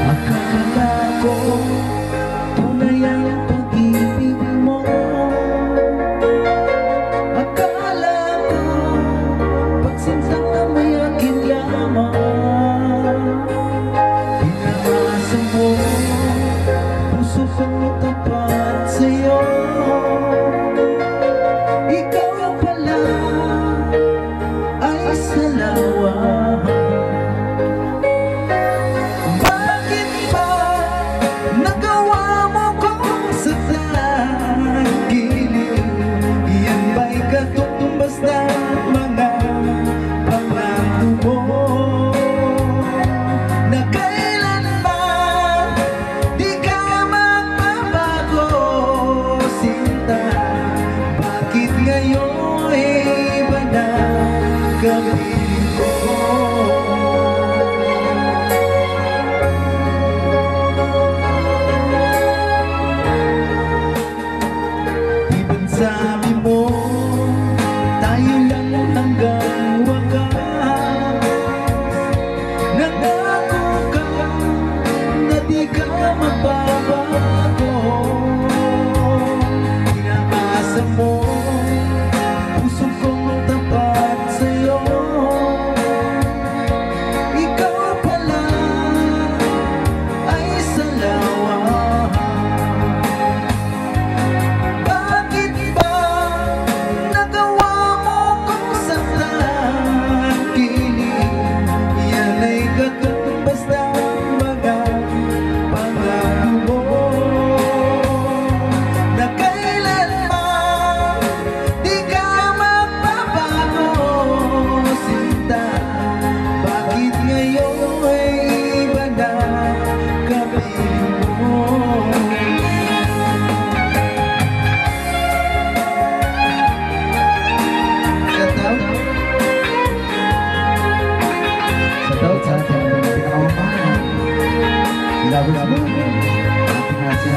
Akala ko tunay ang pag-ibig mo. Akala ko pagsinsang na may akin lamang. Pinamasa mo puso kong tapat sa'yo. Ikaw pala ay salawa. Bakit ba nagawa mo kong saktan? Giliw, yan ba'y katutumbas ng mga pangako mo? Na kailanman di ka magbabago, sinta. Bakit ngayon iba na kapiling ko? Sabi mo, tayo lang hanggang wakas. Nangako ka na di ka magbabago. Inaasa mo, puso kong tapat sa'yo. Ikaw pala ay salawa. Sa ating pinakaumana, labas mo, ating nasa